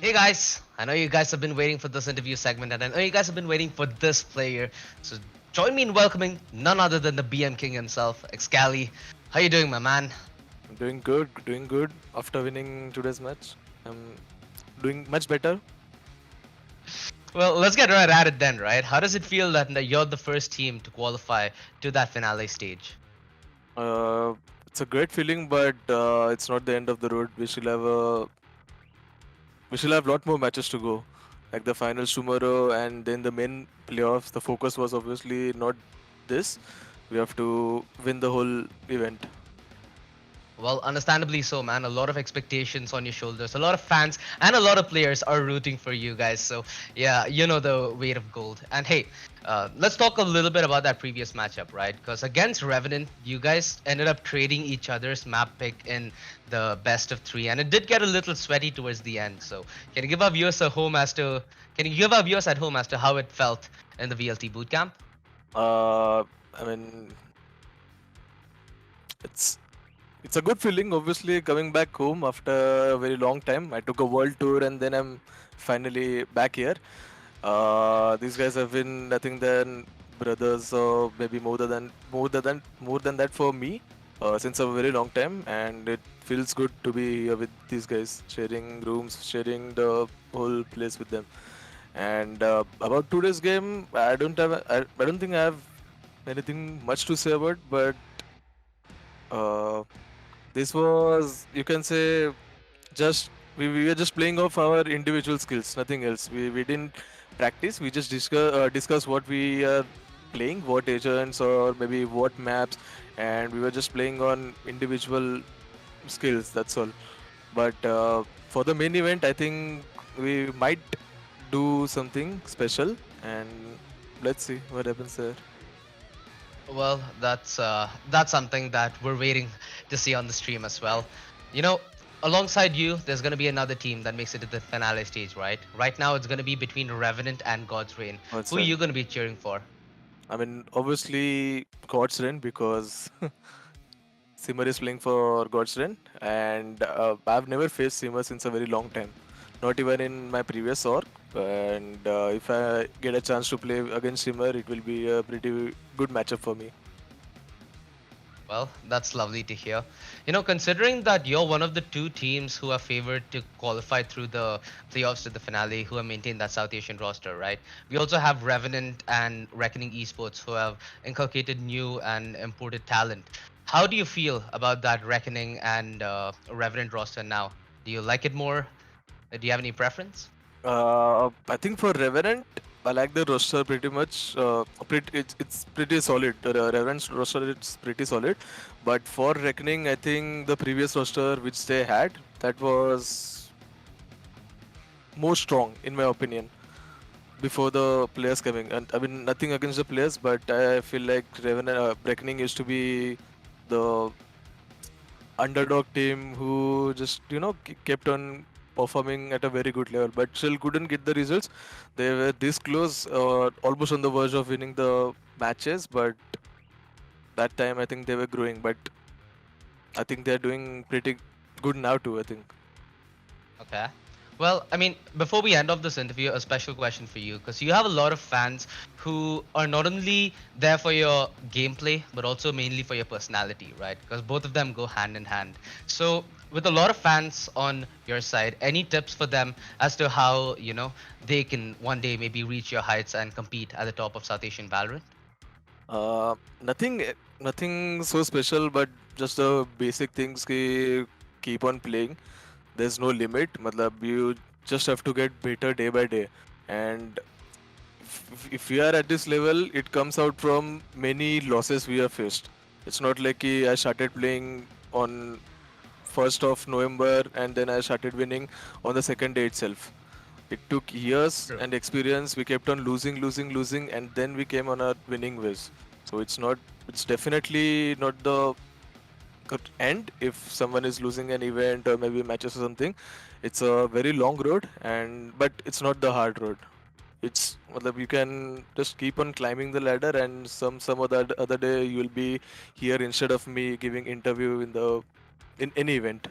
Hey guys, I know you guys have been waiting for this interview segment, and I know you guys have been waiting for this player. So join me in welcoming none other than the BM King himself, Excali. How you doing, my man? Doing good, doing good. After winning today's match, I'm doing much better. Well, let's get right at it then, right? How does it feel that you're the first team to qualify to that finale stage? Uh, it's a great feeling, but it's not the end of the road. We still have lot more matches to go, like the finals tomorrow, and then the main playoffs. The focus was obviously not this. We have to win the whole event. Well, understandably so, man. A lot of expectations on your shoulders. A lot of fans and a lot of players are rooting for you guys. So, yeah, you know the weight of gold. And hey, let's talk a little bit about that previous matchup, right? Because against Revenant, you guys ended up trading each other's map pick in the best of three, and it did get a little sweaty towards the end. So, can you give our viewers a home as to can you give our viewers at home as to how it felt in the VLT bootcamp? Uh, I mean, it's it's a good feeling. Obviously, coming back home after a very long time. I took a world tour, and then I'm finally back here. These guys have been nothing than brothers, or maybe more than that for me, since a very long time, and it feels good to be here with these guys, sharing rooms, sharing the whole place with them. And about today's game, I don't think I have anything much to say about, but uh, this was, you can say, just we were just playing off our individual skills, nothing else. We didn't practice. We just discuss what we are playing, what agents or maybe what maps, and we were just playing on individual skills. That's all. But for the main event, I think we might do something special, and let's see what happens there. Well, that's something that we're waiting to see on the stream as well. You know, alongside you, there's gonna be another team that makes it to the finale stage, right? Right now, it's gonna be between Revenant and God's Reign. What's Who are that? you gonna be cheering for? I mean, obviously God's Run, because Simmer is playing for Godsrend, and I've never faced Simmer since a very long time, not even in my previous org. And if I get a chance to play against Simmer, it will be a pretty good matchup for me. Well, that's lovely to hear. You know, considering that you're one of the two teams who are favored to qualify through the playoffs to the finale, who have maintained that South Asian roster, right? We also have Revenant and Reckoning Esports who have inculcated new and imported talent. How do you feel about that Reckoning and Revenant roster now? Do you like it more? Do you have any preference? I think for Revenant, I like the roster pretty much. It's pretty solid. The Revenant's roster, it's pretty solid. But for Reckoning, I think the previous roster which they had, that was more strong in my opinion, before the players coming. And I mean, nothing against the players, but I feel like Reckoning used to be the underdog team who just kept on performing at a very good level, but still couldn't get the results. They were this close, almost on the verge of winning the matches, but that time I think they were growing. But I think they're doing pretty good now too, I think. Okay. Well, I mean, before we end off this interview, a special question for you, because you have a lot of fans who are not only there for your gameplay, but also mainly for your personality, right? Because both of them go hand in hand. So, with a lot of fans on your side, any tips for them as to how, they can one day maybe reach your heights and compete at the top of South Asian Valorant? Nothing so special, but just the basic things. Keep on playing. There's no limit. Matlab, you just have to get better day by day. And if we are at this level, it comes out from many losses we have faced. It's not like I started playing on 1st of November and then I started winning on the second day itself. It took years True. and experience. We kept on losing, and then we came on a winning ways. So it's definitely not the good end if someone is losing an event or maybe matches or something. It's a very long road, but it's not the hard road. It's matlab, you can just keep on climbing the ladder, and some other day you will be here instead of me giving interview in any event.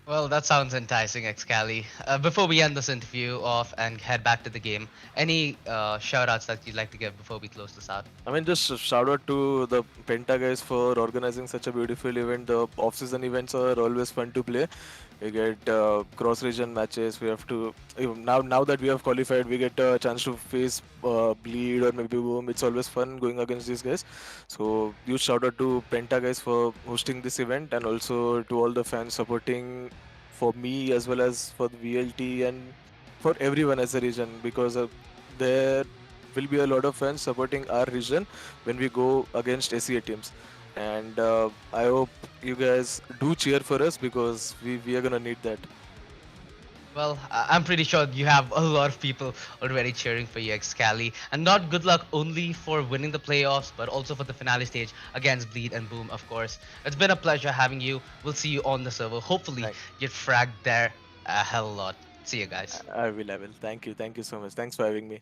Well, that sounds enticing, Excali. Before we end this interview off and head back to the game, any shout outs that you'd like to give before we close this out? I mean, just shout out to the Penta guys for organizing such a beautiful event. The off-season events are always fun to play. We get cross-region matches. We have to now that we have qualified, we get a chance to face Bleed or maybe Boom. It's always fun going against these guys. So huge shout out to Penta guys for hosting this event, and also to all the fans supporting for me as well as for the VLT and for everyone as a region, because there will be a lot of fans supporting our region when we go against SEA teams. And I hope you guys do cheer for us, because we are gonna need that. Well, I'm pretty sure you have a lot of people already cheering for you, Excali. And not good luck only for winning the playoffs, but also for the finale stage against Bleed and Boom, of course. It's been a pleasure having you. We'll see you on the server. Hopefully, Thank, get fragged there a hell of a lot. See you guys. I will. Thank you. Thank you so much. Thanks for having me.